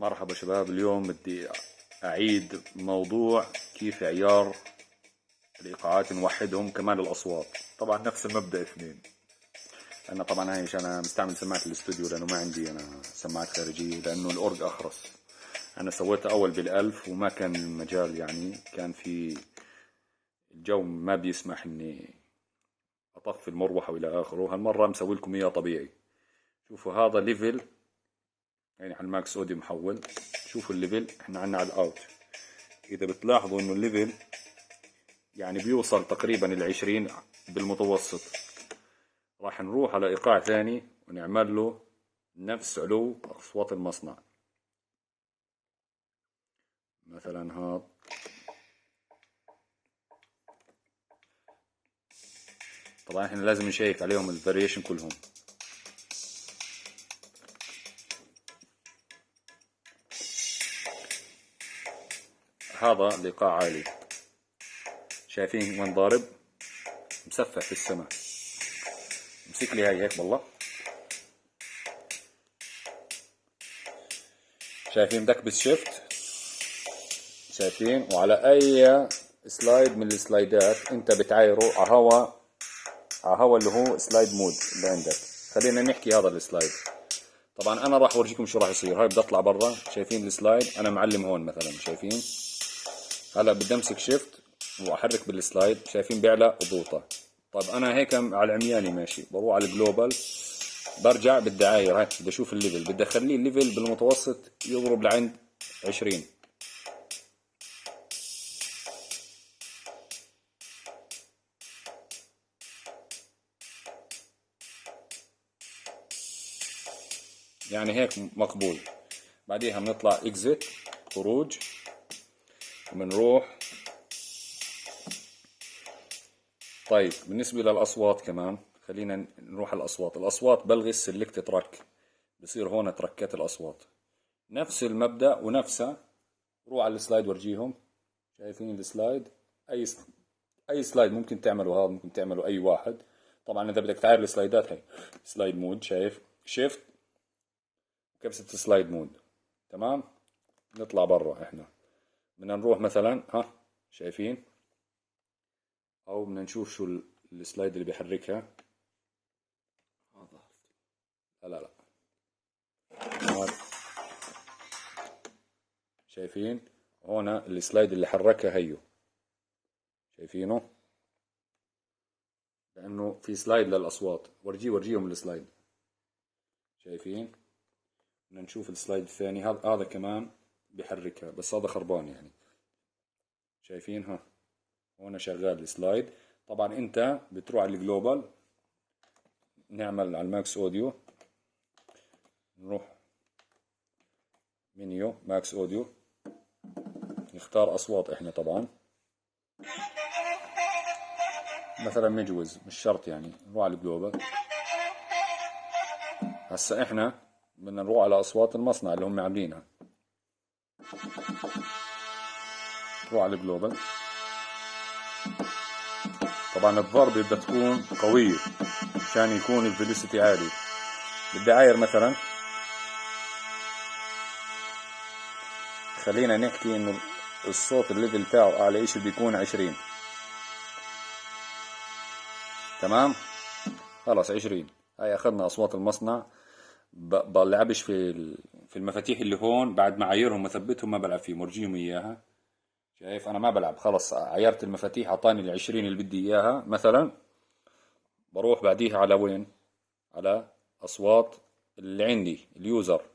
مرحبا شباب، اليوم بدي أعيد موضوع كيف عيار الإيقاعات نوحدهم كمان الأصوات. طبعا نفس المبدأ اثنين. أنا طبعا هاي أنا مستعمل سماعة الاستوديو لأنه ما عندي أنا سماعات خارجية، لأنه الأورج أخرس. أنا سويتها أول بالألف وما كان المجال، يعني كان في الجو ما بيسمح إني أطفي المروحة وإلى آخره. هالمرة مسوي لكم إياه طبيعي. شوفوا هذا ليفل، يعني على الماكس اوديو محول. شوفوا الليفل، احنا عنا على الاوت. اذا بتلاحظوا انه الليفل يعني بيوصل تقريبا ال20 بالمتوسط. راح نروح على ايقاع ثاني ونعمل له نفس علو اصوات المصنع، مثلا هذا. طبعا احنا لازم نشيك عليهم الفاريشن كلهم. هذا الايقاع عالي، شايفين وين ضارب؟ مسفح في السماء. امسك لي هاي هيك بالله. شايفين بكبس شيفت، شايفين؟ وعلى اي سلايد من السلايدات انت بتعايره على هوا اللي هو سلايد مود اللي عندك. خلينا نحكي هذا السلايد. طبعا انا راح اورجيكم شو راح يصير. هاي بدي اطلع برا، شايفين السلايد؟ انا معلم هون مثلا، شايفين؟ هلا بدي امسك شيفت واحرك بالسلايد، شايفين بيعلى وبوطى. طب انا هيك على العمياني ماشي، بروح على الجلوبال، برجع بدي اعاير. هاي بدي اشوف الليفل، بدي اخليه الليفل بالمتوسط يضرب لعند 20. يعني هيك مقبول. بعديها بنطلع اكزit، خروج، وبنروح. طيب بالنسبة للأصوات كمان، خلينا نروح على الأصوات بلغي السلكت تراك، بصير هون تركات الأصوات. نفس المبدأ ونفسه. روح على السلايد ورجيهم، شايفين السلايد؟ أي سلايد ممكن تعملوا، هذا ممكن تعملوا أي واحد. طبعا إذا بدك تعاير السلايدات، هي سلايد مود، شايف؟ شيفت كبسة سلايد مود. تمام. نطلع برا. احنا بدنا نروح مثلا، شايفين؟ او بدنا نشوف شو السلايد اللي بيحركها. لا لا لا، شايفين؟ هنا السلايد اللي حركها هيو، شايفينه؟ لانه في سلايد للاصوات. ورجيهم السلايد، شايفين؟ بدنا نشوف السلايد الثاني. هذا كمان بيحركها، بس هذا خربان يعني. شايفين؟ هنا شغال السلايد. طبعا انت بتروح على الجلوبال، نعمل على الماكس اوديو، نروح منيو ماكس اوديو، نختار اصوات. احنا طبعا مثلا مجوز، مش شرط يعني. نروح على الجلوبال. هسا احنا بدنا نروح على اصوات المصنع اللي هم عاملينها. نروح على الجلوبال. طبعا الضربة بدها تكون قوية عشان يكون الفيلوسيتي عالي. بدي اعاير مثلا، خلينا نحكي انه الصوت الليفل تاعه اعلى اشي بيكون 20. تمام، خلاص 20. هاي اخذنا اصوات المصنع. بلعبش في المفاتيح اللي هون. بعد ما عايرهم مثبتهم ما بلعب فيهم، مرجيهم اياها. شايف؟ انا ما بلعب، خلص عيرت المفاتيح، اعطاني ال20 اللي بدي اياها مثلا. بروح بعديها على وين؟ على اصوات اللي عندي اليوزر.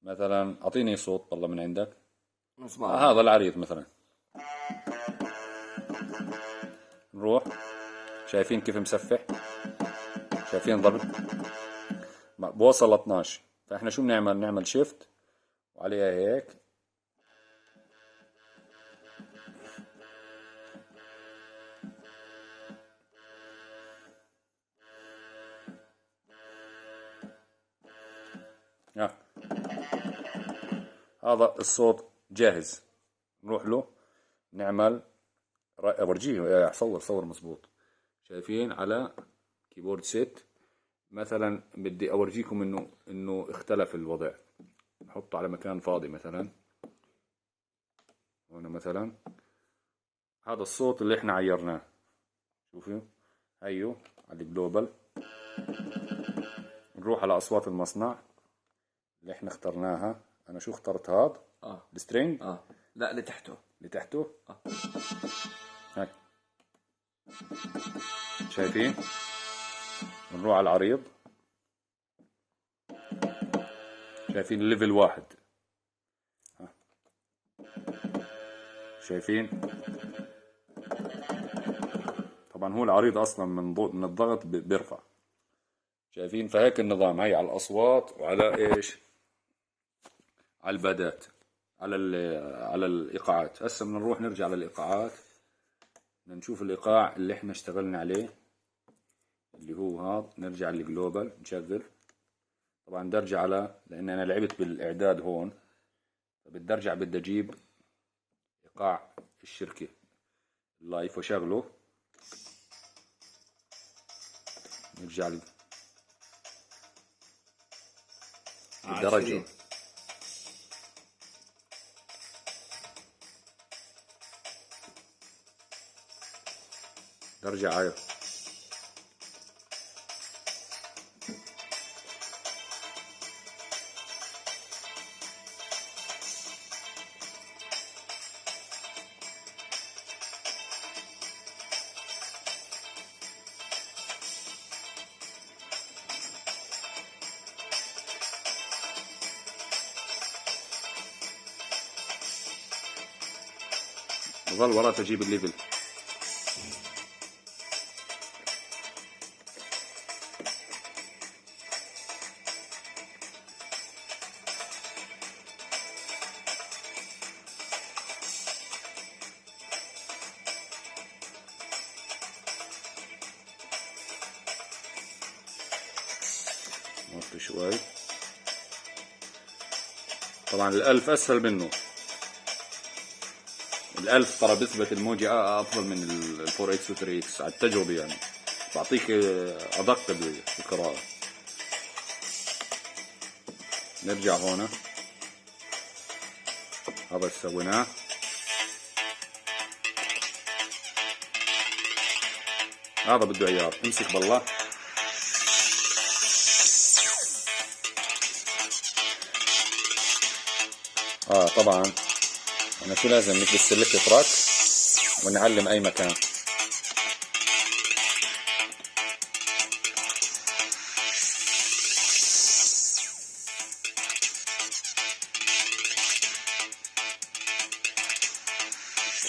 مثلا اعطيني صوت والله من عندك. هذا العريض مثلا. نروح، شايفين كيف مسفح؟ شايفين ضرب؟ بوصل 12. فاحنا شو بنعمل؟ نعمل شيفت وعليها هيك. هذا الصوت جاهز، نروح له نعمل اورجيه. صور مزبوط. شايفين على كيبورد سيت؟ مثلا بدي اورجيكم انه اختلف الوضع. نحطه على مكان فاضي مثلا هنا مثلا. هذا الصوت اللي احنا عيرناه، شوفوا هيو على الجلوبال. نروح على اصوات المصنع اللي احنا اخترناها. انا شو اخترت؟ هذا السترينج. لا اللي تحته. اللي تحته هاي، شايفين؟ نروح على العريض، شايفين الليفل 1. شايفين؟ طبعا هو العريض اصلا من الضغط بيرفع. شايفين؟ فهيك النظام. هي على الاصوات وعلى ايش؟ على البادات، على الايقاعات. هسه بنروح نرجع للايقاعات، نشوف الايقاع اللي احنا اشتغلنا عليه اللي هو هذا. نرجع للجلوبال نشغل. طبعا بدي ارجع لان انا لعبت بالاعداد هون، بدي ارجع بدي اجيب ايقاع الشركة اللايف وشغله. نرجع للدرجة. نرجع عليه. ظل ورا تجيب الليفل. نوطي شوي. طبعا الألف أسهل منه. الألف ترى بثبت الموجي أفضل من الفور إكس وثري إكس على التجربة، يعني بعطيك أدق بالقراءة. نرجع هنا. هذا اللي سويناه. هذا بده عيار. امسك بالله. طبعا انا شو لازم مثل السلكت تراك ونعلم اي مكان.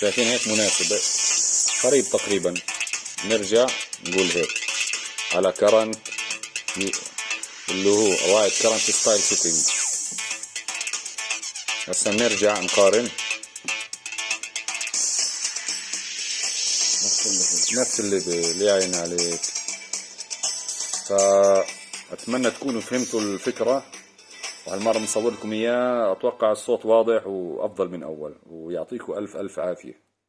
شايفين هيك مناسب قريب تقريبا. نرجع نقول هيك على كرنت اللي هو وايد كرنت ستايل سيتنج. هسه نرجع نقارن. نفس اللي عين عليك. فأتمنى تكونوا فهمتوا الفكرة، وهالمرة مصور لكم إياه. أتوقع الصوت واضح وأفضل من أول، ويعطيكم ألف ألف عافية.